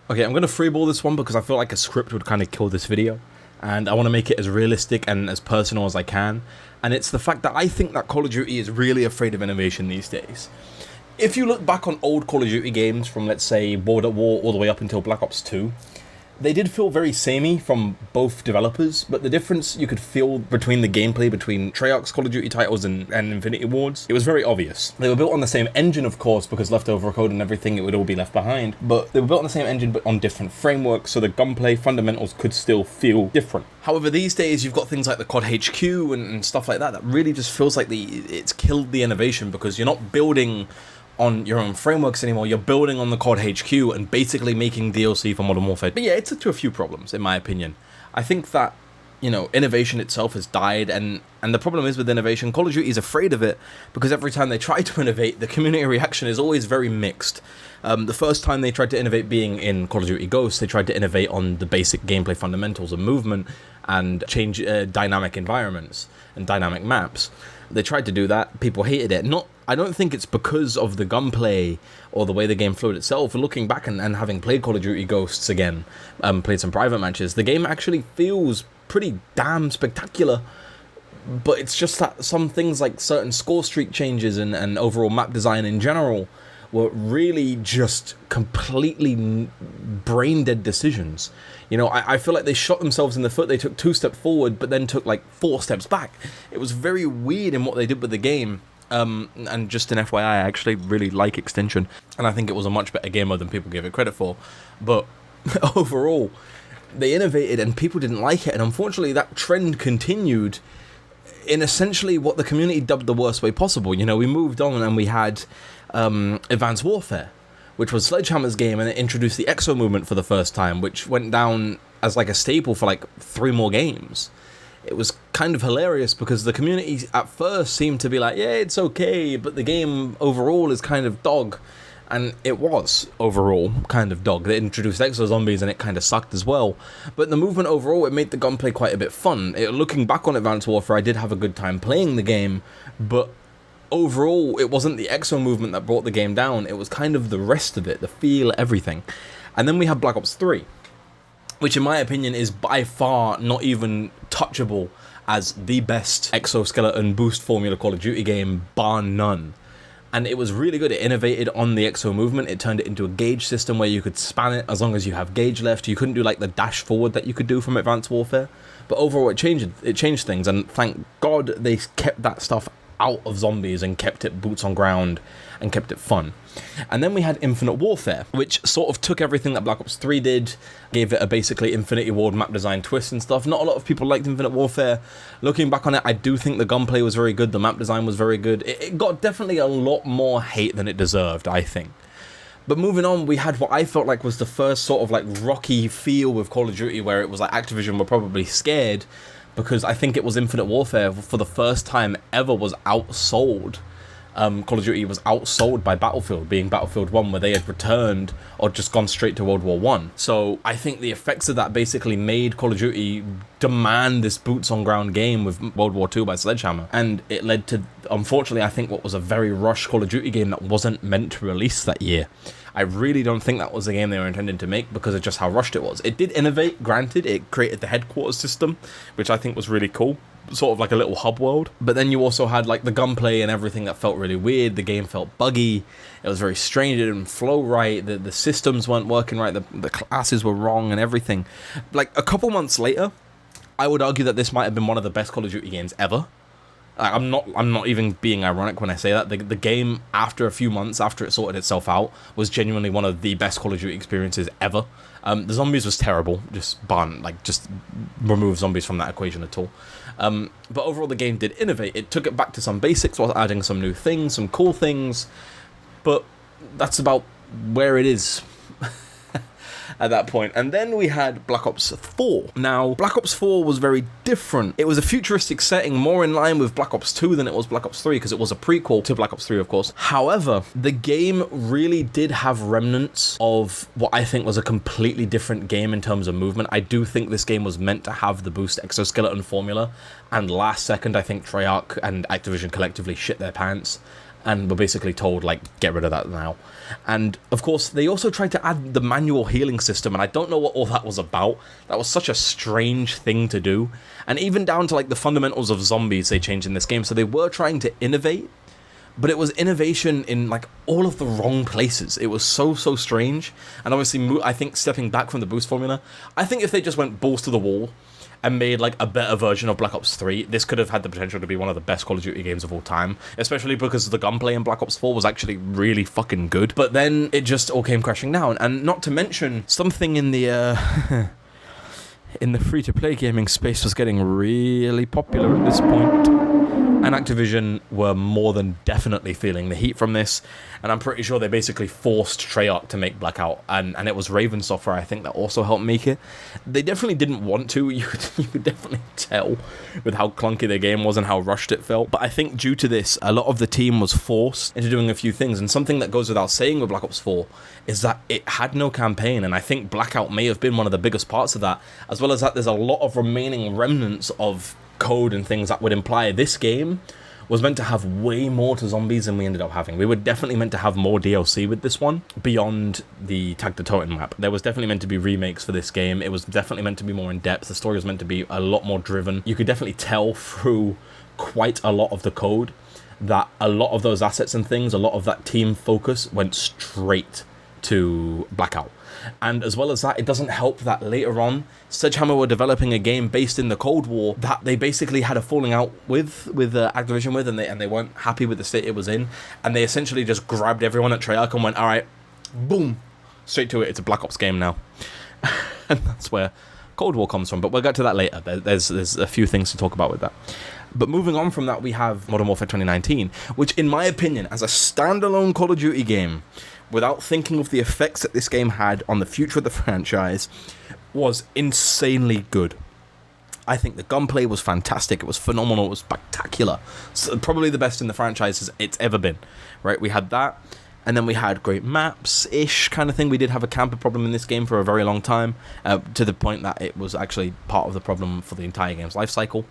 Okay, I'm going to freeball this one because I feel like a script would kind of kill this video. And I want to make it as realistic and as personal as I can. And it's the fact that I think that Call of Duty is really afraid of innovation these days. If you look back on old Call of Duty games from, let's say, World at War all the way up until Black Ops 2, they did feel very samey from both developers, but the difference you could feel between the gameplay between Treyarch's Call of Duty titles and Infinity Ward's, it was very obvious. They were built on the same engine, of course, because leftover code and everything, it would all be left behind, but they were built on the same engine but on different frameworks, so the gunplay fundamentals could still feel different. However, these days you've got things like the COD HQ and stuff like that that really just feels like it's killed the innovation, because you're not building on your own frameworks anymore, you're building on the COD HQ and basically making DLC for Modern Warfare. But yeah, it's to a few problems, in my opinion. I think that, innovation itself has died, and the problem is with innovation, Call of Duty is afraid of it, because every time they try to innovate, the community reaction is always very mixed. The first time they tried to innovate being in Call of Duty Ghosts, they tried to innovate on the basic gameplay fundamentals of movement and change dynamic environments and dynamic maps. They tried to do that, people hated it. I don't think it's because of the gunplay or the way the game flowed itself. Looking back and having played Call of Duty Ghosts again, played some private matches, the game actually feels pretty damn spectacular. But it's just that some things like certain score streak changes and overall map design in general were really just completely brain-dead decisions. I feel like they shot themselves in the foot. They took 2 steps forward, but then took like 4 steps back. It was very weird in what they did with the game. And just an FYI, I actually really like Extinction, and I think it was a much better game mode than people gave it credit for. But overall, they innovated and people didn't like it, and unfortunately that trend continued in essentially what the community dubbed the worst way possible. We moved on and we had Advanced Warfare, which was Sledgehammer's game, and it introduced the Exo movement for the first time, which went down as like a staple for like 3 more games. It was kind of hilarious because the community at first seemed to be like, yeah, it's okay, but the game overall is kind of dog. And it was overall kind of dog. They introduced Exo Zombies and it kind of sucked as well. But the movement overall, it made the gunplay quite a bit fun. Looking back on Advanced Warfare, I did have a good time playing the game, but overall, it wasn't the Exo movement that brought the game down. It was kind of the rest of it, the feel, everything. And then we have Black Ops 3. Which in my opinion is by far not even touchable as the best exoskeleton boost formula Call of Duty game, bar none. And it was really good. It innovated on the Exo movement. It turned it into a gauge system where you could span it as long as you have gauge left. You couldn't do like the dash forward that you could do from Advanced Warfare. But overall it changed things, and thank God they kept that stuff out of Zombies and kept it boots on ground and kept it fun. And then we had Infinite Warfare, which sort of took everything that Black Ops 3 did, gave it a basically Infinity Ward map design twist and stuff. Not a lot of people liked Infinite Warfare. Looking back on it, I do think the gunplay was very good, the map design was very good. It got definitely a lot more hate than it deserved, I think. But moving on, we had what I felt like was the first sort of like rocky feel with Call of Duty, where it was like Activision were probably scared, because I think it was Infinite Warfare for the first time ever was outsold. Call of Duty was outsold by Battlefield, being Battlefield 1, where they had returned or just gone straight to World War 1. So I think the effects of that basically made Call of Duty demand this boots-on-ground game with World War 2 by Sledgehammer. And it led to, unfortunately, I think what was a very rushed Call of Duty game that wasn't meant to release that year. I really don't think that was the game they were intended to make because of just how rushed it was. It did innovate, granted. It created the headquarters system, which I think was really cool. Sort of like a little hub world. But then you also had like the gunplay and everything that felt really weird. The game felt buggy. It was very strange. It didn't flow right. The systems weren't working right. The classes were wrong and everything. Like a couple months later, I would argue that this might have been one of the best Call of Duty games ever. I'm not even being ironic when I say that. The game, after a few months, after it sorted itself out, was genuinely one of the best Call of Duty experiences ever. The zombies was terrible. Just remove zombies from that equation at all. But overall, the game did innovate. It took it back to some basics while adding some new things, some cool things. But that's about where it is at that point. And then we had Black Ops 4. Now, Black Ops 4 was very different. It was a futuristic setting, more in line with Black Ops 2 than it was Black Ops 3, because it was a prequel to Black Ops 3, of course. However, the game really did have remnants of what I think was a completely different game in terms of movement. I do think this game was meant to have the boost exoskeleton formula, and last second, I think Treyarch and Activision collectively shit their pants. and were basically told, like, get rid of that now. And, of course, they also tried to add the manual healing system, and I don't know what all that was about. That was such a strange thing to do. And even down to, like, the fundamentals of zombies they changed in this game, so they were trying to innovate, but it was innovation in, like, all of the wrong places. It was so strange. And obviously, I think stepping back from the boost formula, I think if they just went balls to the wall and made, like, a better version of Black Ops 3, this could have had the potential to be one of the best Call of Duty games of all time, especially because the gunplay in Black Ops 4 was actually really fucking good. But then it just all came crashing down. And not to mention, something in the in the free-to-play gaming space was getting really popular at this point. And Activision were more than definitely feeling the heat from this, and I'm pretty sure they basically forced Treyarch to make Blackout, and it was Raven Software, I think, that also helped make it. They definitely didn't want to. You could definitely tell with how clunky the game was and how rushed it felt. But I think due to this, a lot of the team was forced into doing a few things, and something that goes without saying with Black Ops 4 is that it had no campaign, and I think Blackout may have been one of the biggest parts of that, as well as that there's a lot of remaining remnants of code and things that would imply this game was meant to have way more to zombies than we ended up having. We were definitely meant to have more DLC with this one beyond the Tag the Totem map. There was definitely meant to be remakes for this game. It was definitely meant to be more in depth. The story was meant to be a lot more driven. You could definitely tell through quite a lot of the code that a lot of those assets and things, a lot of that team focus went straight to Blackout. And as well as that, it doesn't help that later on, Sledgehammer were developing a game based in the Cold War that they basically had a falling out with Activision with, and they weren't happy with the state it was in, and they essentially just grabbed everyone at Treyarch and went, all right, boom, straight to it. It's a Black Ops game now. And that's where Cold War comes from, but we'll get to that later. There's a few things to talk about with that. But moving on from that, we have Modern Warfare 2019, which in my opinion, as a standalone Call of Duty game, without thinking of the effects that this game had on the future of the franchise, was insanely good. I think the gunplay was fantastic. It was phenomenal. It was spectacular. So probably the best in the franchise it's ever been. Right? We had that. And then we had great maps-ish kind of thing. We did have a camper problem in this game for a very long time, to the point that it was actually part of the problem for the entire game's life cycle.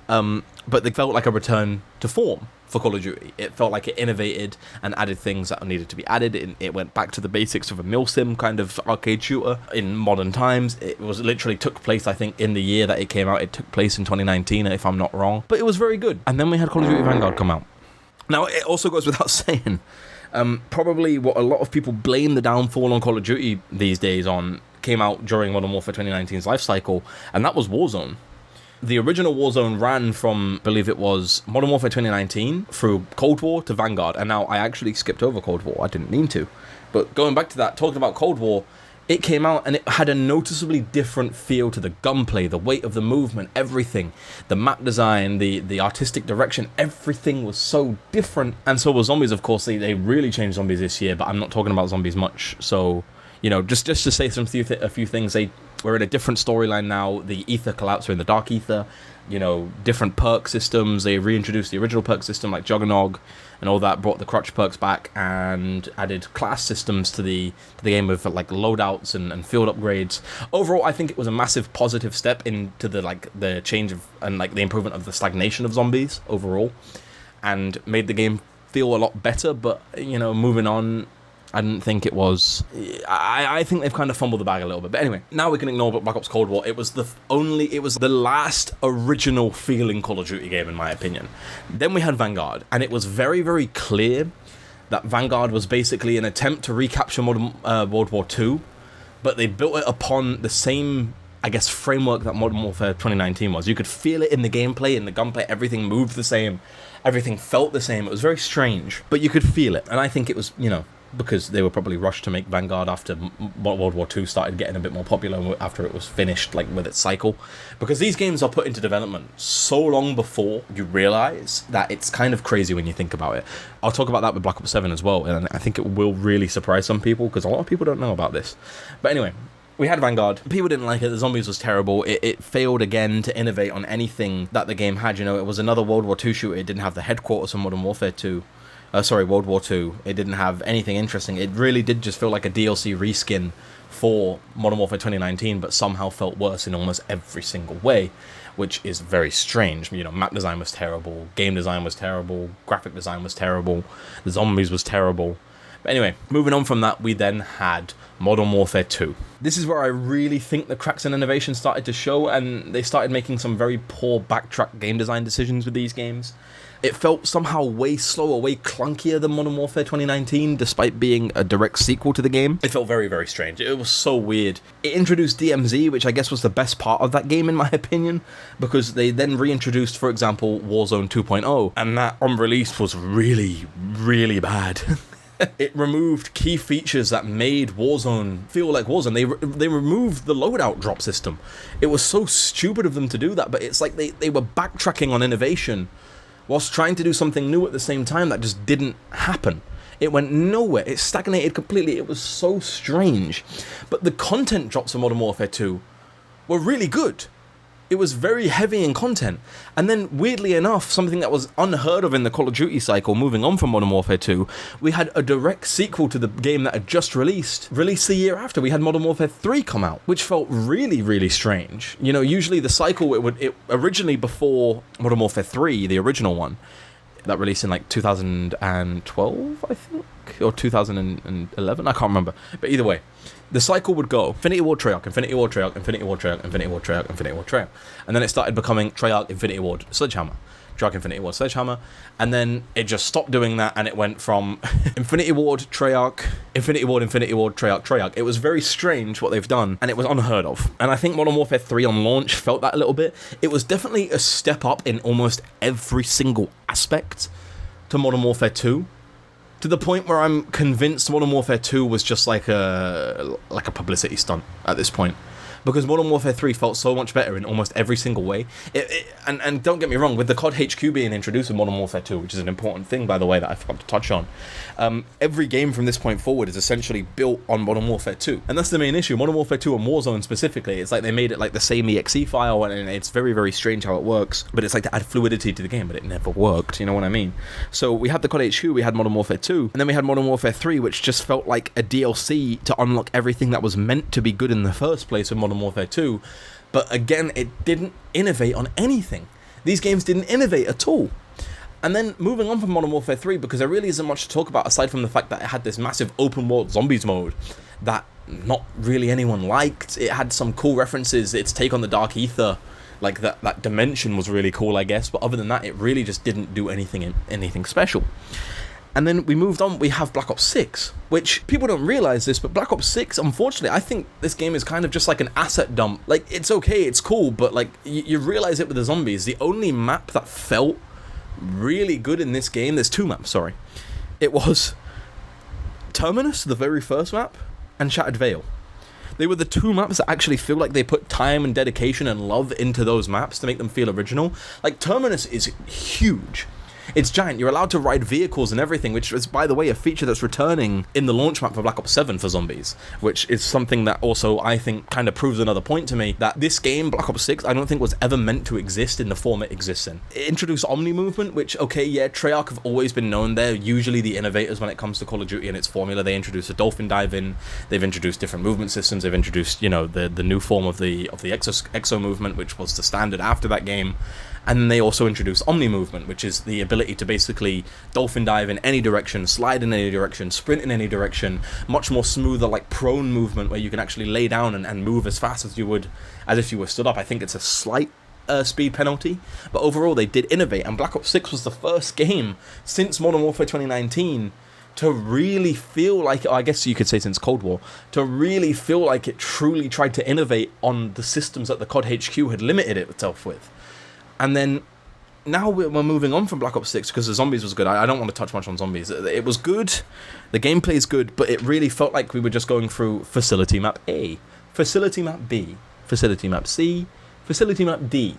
But they felt like a return to form for Call of Duty. It felt like it innovated and added things that needed to be added. It went back to the basics of a milsim kind of arcade shooter in modern times. It was literally took place, I think, in the year that it came out. It took place in 2019, if I'm not wrong. But it was very good. And then we had Call of Duty Vanguard come out. Now, it also goes without saying, probably what a lot of people blame the downfall on Call of Duty these days on came out during Modern Warfare 2019's life cycle, and that was Warzone. The original Warzone ran from, I believe it was Modern Warfare 2019 through Cold War to Vanguard, and now I actually skipped over Cold War. I didn't mean to. But going back to that, talking about Cold War, it came out and it had a noticeably different feel to the gunplay, the weight of the movement, everything. The map design, the artistic direction, everything was so different. And so were zombies, of course. They really changed zombies this year, but I'm not talking about zombies much. So, you know, just to say a few things, we're in a different storyline now. The ether collapsed, we're in the dark ether. You know, different perk systems. They reintroduced the original perk system like Juggernog and all that, brought the crutch perks back and added class systems to the game with like loadouts and field upgrades. Overall, I think it was a massive positive step into the change of and like the improvement of the stagnation of zombies overall, and made the game feel a lot better. But you know, moving on, I didn't think it was. I think they've kind of fumbled the bag a little bit. But anyway, now we can ignore Black Ops Cold War. It was the last original feeling Call of Duty game, in my opinion. Then we had Vanguard, and it was very, very clear that Vanguard was basically an attempt to recapture World War II, but they built it upon the same, I guess, framework that Modern Warfare 2019 was. You could feel it in the gameplay, in the gunplay. Everything moved the same. Everything felt the same. It was very strange, but you could feel it. And I think it was, you know, because they were probably rushed to make Vanguard after World War II started getting a bit more popular, after it was finished, like, with its cycle. Because these games are put into development so long before you realise that it's kind of crazy when you think about it. I'll talk about that with Black Ops 7 as well, and I think it will really surprise some people, because a lot of people don't know about this. But anyway, we had Vanguard. People didn't like it. The zombies was terrible. It failed again to innovate on anything that the game had. You know, it was another World War II shooter. It didn't have the headquarters of Modern Warfare 2. World War II. It didn't have anything interesting. It really did just feel like a DLC reskin for Modern Warfare 2019, but somehow felt worse in almost every single way, which is very strange. You know, map design was terrible, game design was terrible, graphic design was terrible, the zombies was terrible. But anyway, moving on from that, we then had Modern Warfare 2. This is where I really think the cracks in innovation started to show, and they started making some very poor backtrack game design decisions with these games. It felt somehow way slower, way clunkier than Modern Warfare 2019, despite being a direct sequel to the game. It felt very, very strange. It was so weird. It introduced DMZ, which I guess was the best part of that game, in my opinion, because they then reintroduced, for example, Warzone 2.0, and that on release was really, really bad. It removed key features that made Warzone feel like Warzone. They removed the loadout drop system. It was so stupid of them to do that, but it's like they were backtracking on innovation whilst trying to do something new at the same time that just didn't happen. It went nowhere. It stagnated completely. It was so strange. But the content drops of Modern Warfare 2 were really good. It was very heavy in content. And then, weirdly enough, something that was unheard of in the Call of Duty cycle, moving on from Modern Warfare 2, we had a direct sequel to the game that had just released the year after. We had Modern Warfare 3 come out, which felt really, really strange. You know, usually the cycle, it originally before Modern Warfare 3, the original one, that released in like 2012, I think, or 2011, I can't remember. But either way, the cycle would go Infinity Ward, Treyarch, Infinity Ward, Treyarch, Infinity Ward, Treyarch, Infinity Ward, Treyarch, Infinity Ward, Treyarch. And then it started becoming Treyarch, Infinity Ward, Sledgehammer. Treyarch, Infinity Ward, Sledgehammer. And then it just stopped doing that, and it went from Infinity Ward, Treyarch, Infinity Ward, Treyarch, Treyarch. It was very strange what they've done, and it was unheard of. And I think Modern Warfare 3 on launch felt that a little bit. It was definitely a step up in almost every single aspect to Modern Warfare 2. To the point where I'm convinced Modern Warfare 2 was just like a publicity stunt at this point. Because Modern Warfare 3 felt so much better in almost every single way. And don't get me wrong, with the COD HQ being introduced in Modern Warfare 2, which is an important thing, by the way, that I forgot to touch on, every game from this point forward is essentially built on Modern Warfare 2. And that's the main issue. Modern Warfare 2 and Warzone specifically, it's like they made it like the same exe file, and it's very, very strange how it works. But it's like to add fluidity to the game, but it never worked, you know what I mean? So we had the COD HQ, we had Modern Warfare 2, and then we had Modern Warfare 3, which just felt like a DLC to unlock everything that was meant to be good in the first place with Modern Warfare 2, but again, it didn't innovate on anything. These games didn't innovate at all. And then moving on from Modern Warfare 3, because there really isn't much to talk about aside from the fact that it had this massive open world zombies mode that not really anyone liked. It had some cool references, its take on the Dark Ether, like that dimension was really cool, I guess, but other than that, it really just didn't do anything special. And then we moved on, we have Black Ops 6, which people don't realize this, but Black Ops 6, unfortunately, I think this game is kind of just like an asset dump. Like, it's okay, it's cool, but like, you realize it with the zombies. The only map that felt really good in this game, there's two maps, sorry. It was Terminus, the very first map, and Shattered Veil. They were the two maps that actually feel like they put time and dedication and love into those maps to make them feel original. Like, Terminus is huge. It's giant. You're allowed to ride vehicles and everything, which is, by the way, a feature that's returning in the launch map for Black Ops 7 for zombies, which is something that also, I think, kind of proves another point to me, that this game, Black Ops 6, I don't think was ever meant to exist in the form it exists in. It introduced Omni movement, which, okay, yeah, Treyarch have always been known. They're usually the innovators when it comes to Call of Duty and its formula. They introduced a dolphin dive in, they've introduced different movement systems, they've introduced, you know, the new form of the exo movement, which was the standard after that game. And then they also introduced Omni movement, which is the ability to basically dolphin dive in any direction, slide in any direction, sprint in any direction, much more smoother, like prone movement, where you can actually lay down and move as fast as you would as if you were stood up. I think it's a slight speed penalty, but overall they did innovate, and Black Ops 6 was the first game since Modern Warfare 2019 to really feel like, I guess you could say since Cold War, to really feel like it truly tried to innovate on the systems that the COD HQ had limited itself with. And then now we're moving on from Black Ops 6 because the zombies was good. I don't want to touch much on zombies. It was good, the gameplay is good, but it really felt like we were just going through Facility Map A, Facility Map B, Facility Map C, Facility Map D.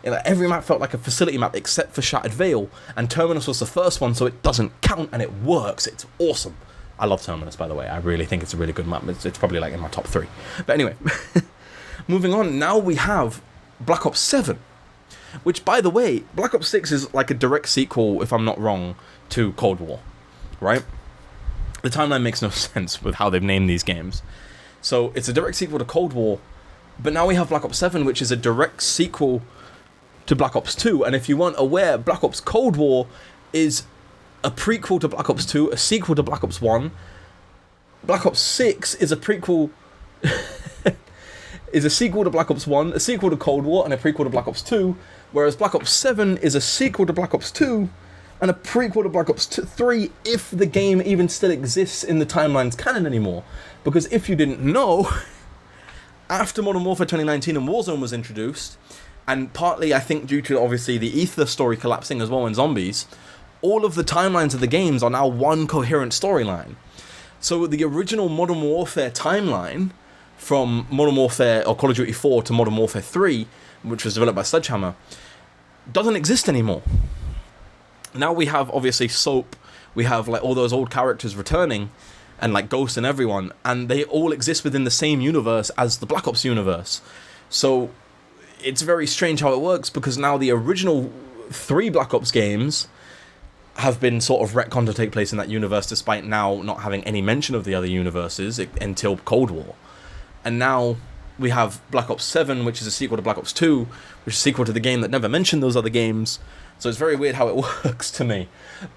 You know, every map felt like a facility map except for Shattered Veil, and Terminus was the first one, so it doesn't count, and it works. It's awesome. I love Terminus, by the way. I really think it's a really good map. It's probably like in my top 3. But anyway, moving on, now we have Black Ops 7. Which, by the way, Black Ops 6 is like a direct sequel, if I'm not wrong, to Cold War. right? The timeline makes no sense with how they've named these games. So it's a direct sequel to Cold War, but now we have Black Ops 7, which is a direct sequel to Black Ops 2. And if you weren't aware, Black Ops Cold War is a prequel to Black Ops 2, a sequel to Black Ops 1. Black Ops 6 is a prequel... is a sequel to Black Ops 1, a sequel to Cold War, and a prequel to Black Ops 2, whereas Black Ops 7 is a sequel to Black Ops 2, and a prequel to Black Ops 3, if the game even still exists in the timeline's canon anymore. Because if you didn't know, after Modern Warfare 2019 and Warzone was introduced, and partly I think due to obviously the Ether story collapsing as well in Zombies, all of the timelines of the games are now one coherent storyline. So the original Modern Warfare timeline, from Modern Warfare or Call of Duty 4 to Modern Warfare 3, which was developed by Sledgehammer, doesn't exist anymore. Now we have obviously Soap, we have like all those old characters returning, and like Ghost and everyone, and they all exist within the same universe as the Black Ops universe. So it's very strange how it works, because now the original 3 Black Ops games have been sort of retconned to take place in that universe, despite now not having any mention of the other universes until Cold War. And now we have Black Ops 7, which is a sequel to Black Ops 2, which is a sequel to the game that never mentioned those other games. So it's very weird how it works to me.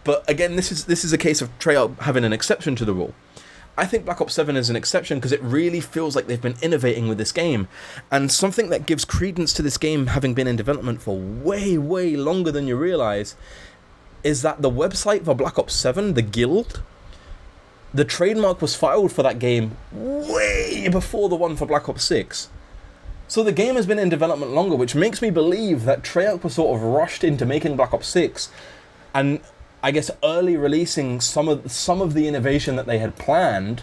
But again, this is a case of Treyarch having an exception to the rule. I think Black Ops 7 is an exception because it really feels like they've been innovating with this game. And something that gives credence to this game having been in development for way, way longer than you realize is that the website for Black Ops 7, the Guild, the trademark was filed for that game way before the one for Black Ops 6. So the game has been in development longer, which makes me believe that Treyarch was sort of rushed into making Black Ops 6 and I guess early releasing some of the innovation that they had planned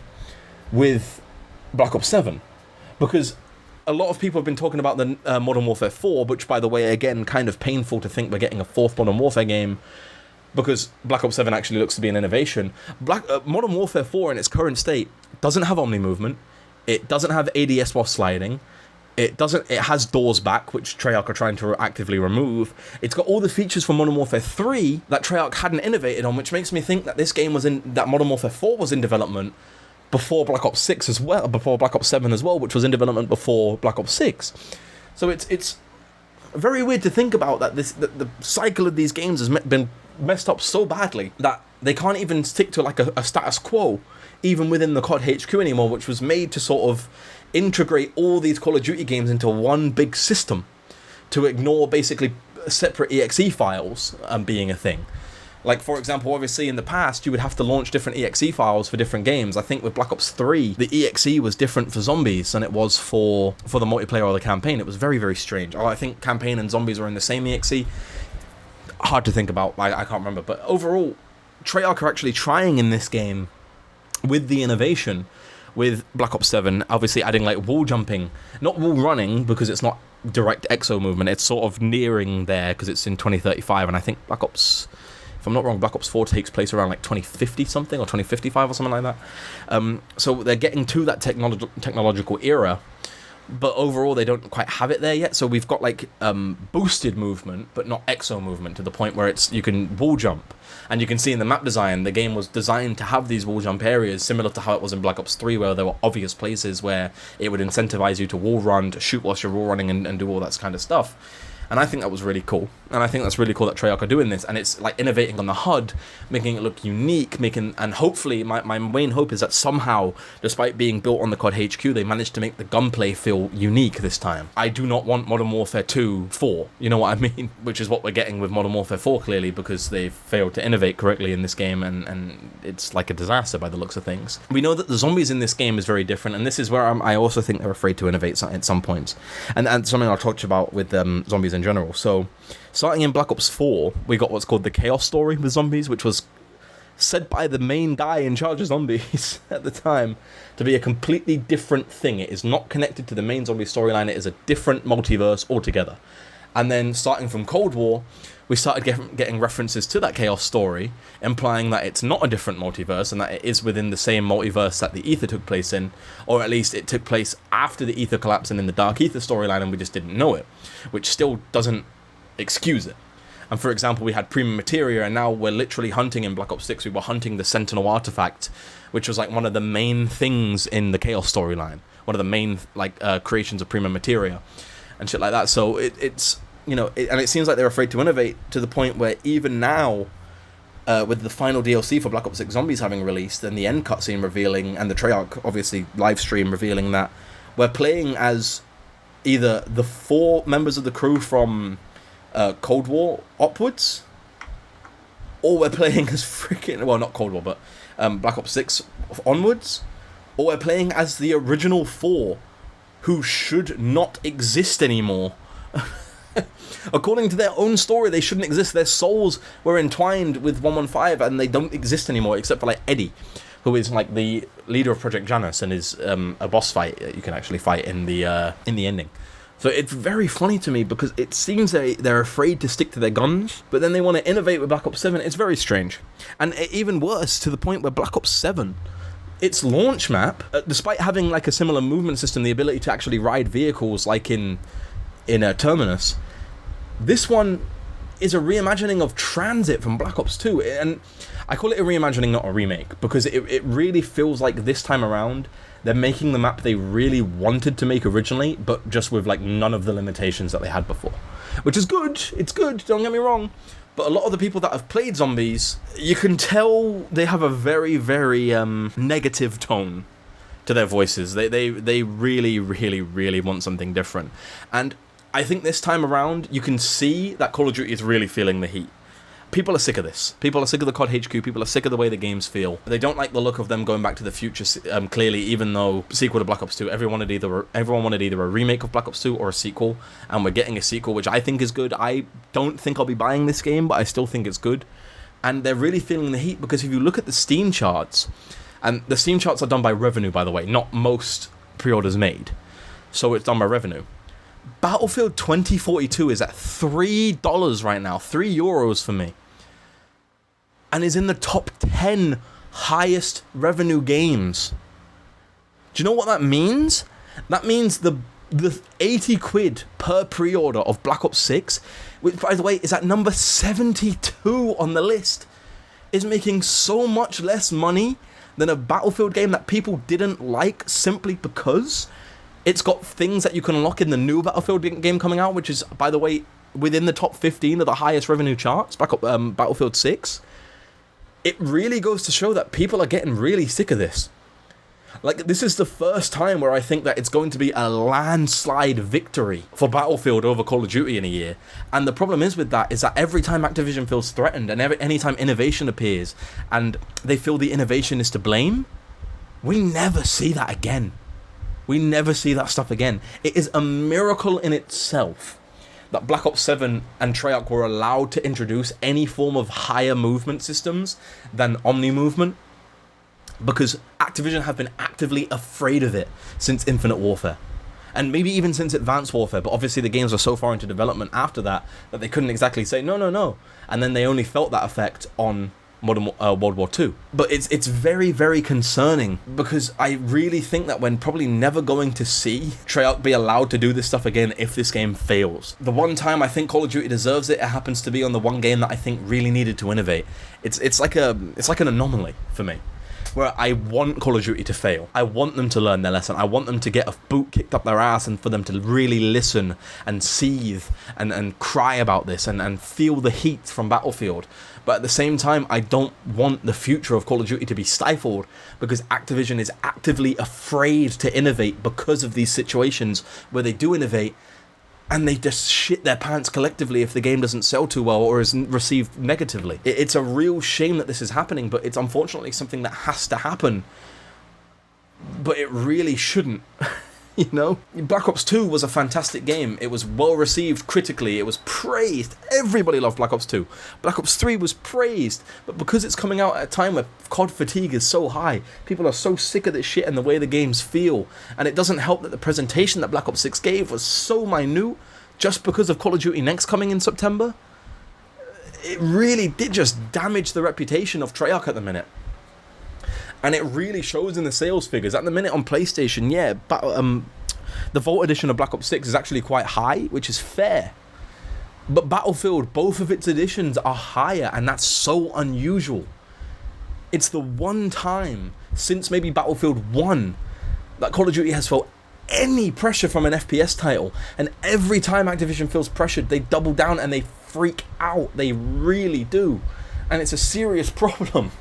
with Black Ops 7. Because a lot of people have been talking about the Modern Warfare 4, which, by the way, again, kind of painful to think we're getting a 4th Modern Warfare game, because Black Ops 7 actually looks to be an innovation. Modern Warfare 4 in its current state doesn't have Omni movement, it doesn't have ADS while sliding, it has doors back, which Treyarch are trying to actively remove. It's got all the features from Modern Warfare 3 that Treyarch hadn't innovated on, which makes me think that that Modern Warfare 4 was in development before Black Ops 6 as well, before Black Ops 7 as well, which was in development before Black Ops 6. So it's very weird to think about that the cycle of these games has been messed up so badly that they can't even stick to like a status quo even within the COD HQ anymore, which was made to sort of integrate all these Call of Duty games into one big system to ignore basically separate exe files being a thing. Like, for example, obviously in the past you would have to launch different exe files for different games. I think with Black Ops 3 the exe was different for Zombies than it was for the multiplayer or the campaign. It was very, very strange. I think campaign and Zombies were in the same exe. Hard to think about, I can't remember. But overall, Treyarch are actually trying in this game with the innovation with Black Ops 7, obviously adding like wall jumping, not wall running because it's not direct exo movement, it's sort of nearing there because it's in 2035, and I think Black Ops, if I'm not wrong, Black Ops 4 takes place around like 2050 something or 2055 or something like that. So they're getting to that technological era, but overall they don't quite have it there yet. So we've got like boosted movement but not exo movement, to the point where you can wall jump. And you can see in the map design, the game was designed to have these wall jump areas, similar to how it was in Black Ops 3, where there were obvious places where it would incentivize you to wall run, to shoot whilst you're wall running, and do all that kind of stuff. And I think that was really cool. And I think that's really cool that Treyarch are doing this. And it's like innovating on the HUD, making it look unique, and hopefully, my main hope is that somehow, despite being built on the COD HQ, they managed to make the gunplay feel unique this time. I do not want Modern Warfare 2 4, you know what I mean? Which is what we're getting with Modern Warfare 4, clearly, because they've failed to innovate correctly in this game, and it's like a disaster by the looks of things. We know that the zombies in this game is very different, and this is where I also think they're afraid to innovate at some points. And something I'll talk about with zombies in general. So, starting in Black Ops 4, we got what's called the Chaos story with zombies, which was said by the main guy in charge of zombies at the time to be a completely different thing. It is not connected to the main zombie storyline. It is a different multiverse altogether. And then, starting from Cold War, we started getting references to that Chaos story, implying that it's not a different multiverse and that it is within the same multiverse that the Ether took place in, or at least it took place after the Ether collapse and in the Dark Ether storyline, and we just didn't know it, which still doesn't excuse it. And for example, we had Prima Materia, and now we're literally hunting in Black Ops 6. We were hunting the Sentinel artifact, which was like one of the main things in the Chaos storyline, one of the main creations of Prima Materia, and shit like that. So it's and it seems like they're afraid to innovate to the point where even now, with the final DLC for Black Ops 6 Zombies having released, and the end cutscene revealing, and the Treyarch obviously live stream revealing that we're playing as either the 4 members of the crew from Cold War upwards, or we're playing as not Cold War, but Black Ops 6 onwards, or we're playing as the original 4 who should not exist anymore. According to their own story, they shouldn't exist. Their souls were entwined with 115, and they don't exist anymore, except for like Eddie, who is like the leader of Project Janus, and is a boss fight you can actually fight in the ending. So it's very funny to me because it seems they're afraid to stick to their guns, but then they want to innovate with Black Ops 7. It's very strange. And even worse, to the point where Black Ops 7, its launch map, despite having like a similar movement system, the ability to actually ride vehicles like in Terminus, this one is a reimagining of Transit from Black Ops 2. And I call it a reimagining, not a remake, because it really feels like this time around they're making the map they really wanted to make originally, but just with like none of the limitations that they had before. Which is good, it's good, don't get me wrong. But a lot of the people that have played Zombies, you can tell they have a very, very negative tone to their voices. They really, really, really want something different. And I think this time around, you can see that Call of Duty is really feeling the heat. People are sick of this. People are sick of the COD HQ. People are sick of the way the games feel. They don't like the look of them going back to the future, clearly, even though sequel to Black Ops 2, everyone wanted either a remake of Black Ops 2 or a sequel, and we're getting a sequel, which I think is good. I don't think I'll be buying this game, but I still think it's good. And they're really feeling the heat, because if you look at the Steam charts, and the Steam charts are done by revenue, by the way, not most pre-orders made. So it's done by revenue. Battlefield 2042 is at $3 right now, €3 for me, and is in the top 10 highest revenue games. Do you know what that means? That means the 80 quid per pre-order of Black Ops 6, which by the way is at number 72 on the list, is making so much less money than a Battlefield game that people didn't like simply because it's got things that you can unlock in the new Battlefield game coming out, which is, by the way, within the top 15 of the highest revenue charts, Battlefield 6. It really goes to show that people are getting really sick of this. Like, this is the first time where I think that it's going to be a landslide victory for Battlefield over Call of Duty in a year. And the problem is with that is that every time Activision feels threatened, and any time innovation appears, and they feel the innovation is to blame, we never see that again. We never see that stuff again. It is a miracle in itself that Black Ops 7 and Treyarch were allowed to introduce any form of higher movement systems than Omni movement, because Activision have been actively afraid of it since Infinite Warfare. And maybe even since Advanced Warfare, but obviously the games were so far into development after that they couldn't exactly say, no. And then they only felt that effect on World War II. But it's very, very concerning, because I really think that we're probably never going to see Treyarch be allowed to do this stuff again if this game fails. The one time I think Call of Duty deserves it, it happens to be on the one game that I think really needed to innovate. It's like an anomaly for me, where I want Call of Duty to fail. I want them to learn their lesson. I want them to get a boot kicked up their ass, and for them to really listen and seethe and cry about this and feel the heat from Battlefield. But at the same time, I don't want the future of Call of Duty to be stifled, because Activision is actively afraid to innovate because of these situations where they do innovate and they just shit their pants collectively if the game doesn't sell too well or is received negatively. It's a real shame that this is happening, but it's unfortunately something that has to happen. But it really shouldn't. You know? Black Ops 2 was a fantastic game. It was well received critically. It was praised. Everybody loved Black Ops 2. Black Ops 3 was praised. But because it's coming out at a time where COD fatigue is so high, people are so sick of this shit and the way the games feel. And it doesn't help that the presentation that Black Ops 6 gave was so minute just because of Call of Duty Next coming in September. It really did just damage the reputation of Treyarch at the minute. And it really shows in the sales figures. At the minute on PlayStation, yeah, but the Vault Edition of Black Ops 6 is actually quite high, which is fair. But Battlefield, both of its editions are higher, and that's so unusual. It's the one time since maybe Battlefield 1 that Call of Duty has felt any pressure from an FPS title, and every time Activision feels pressured, they double down and they freak out. They really do, and it's a serious problem.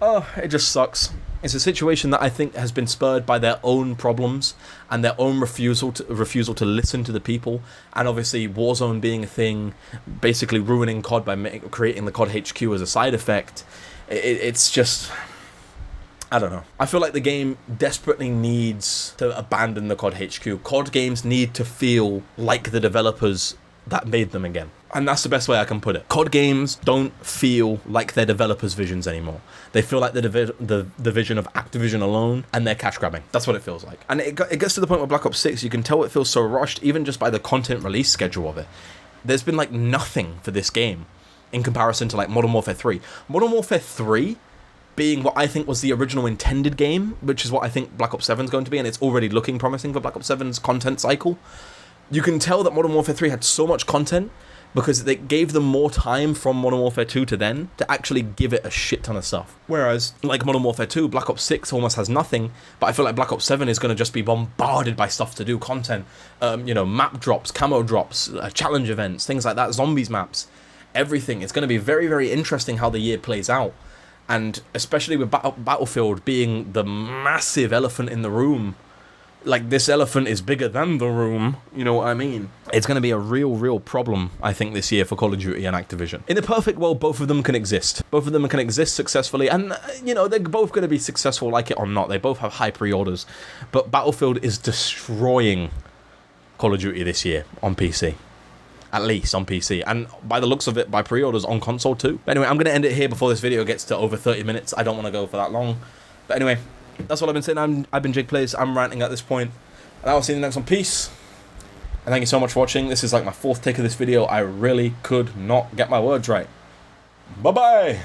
Oh, it just sucks. It's a situation that I think has been spurred by their own problems and their own refusal to listen to the people, and obviously Warzone being a thing, basically ruining COD by creating the COD HQ as a side effect. It's just, I don't know. I feel like the game desperately needs to abandon the COD HQ. COD games need to feel like the developers that made them again. And that's the best way I can put it. COD games don't feel like their developers' visions anymore. They feel like the vision of Activision alone, and they're cash grabbing. That's what it feels like. And it gets to the point with Black Ops 6, you can tell it feels so rushed, even just by the content release schedule of it. There's been like nothing for this game in comparison to like Modern Warfare 3. Modern Warfare 3 being what I think was the original intended game, which is what I think Black Ops 7 is going to be, and it's already looking promising for Black Ops 7's content cycle. You can tell that Modern Warfare 3 had so much content because they gave them more time from Modern Warfare 2 to then to actually give it a shit ton of stuff. Whereas, like Modern Warfare 2, Black Ops 6 almost has nothing, but I feel like Black Ops 7 is going to just be bombarded by stuff to do, content, map drops, camo drops, challenge events, things like that, zombies maps, everything. It's going to be very, very interesting how the year plays out. And especially with Battlefield being the massive elephant in the room, like this elephant is bigger than the room, you know what I mean? It's going to be a real problem, I think, this year for Call of Duty and Activision. In a perfect world, both of them can exist. Both of them can exist successfully, and, they're both going to be successful, like it or not. They both have high pre-orders. But Battlefield is destroying Call of Duty this year on PC. At least on PC, and by the looks of it, by pre-orders on console too. But anyway, I'm going to end it here before this video gets to over 30 minutes. I don't want to go for that long. But anyway, that's what I've been saying. I've been Jake Plays. I'm ranting at this point. And I'll see you in the next one. Peace. And thank you so much for watching. This is like my 4th take of this video. I really could not get my words right. Bye-bye.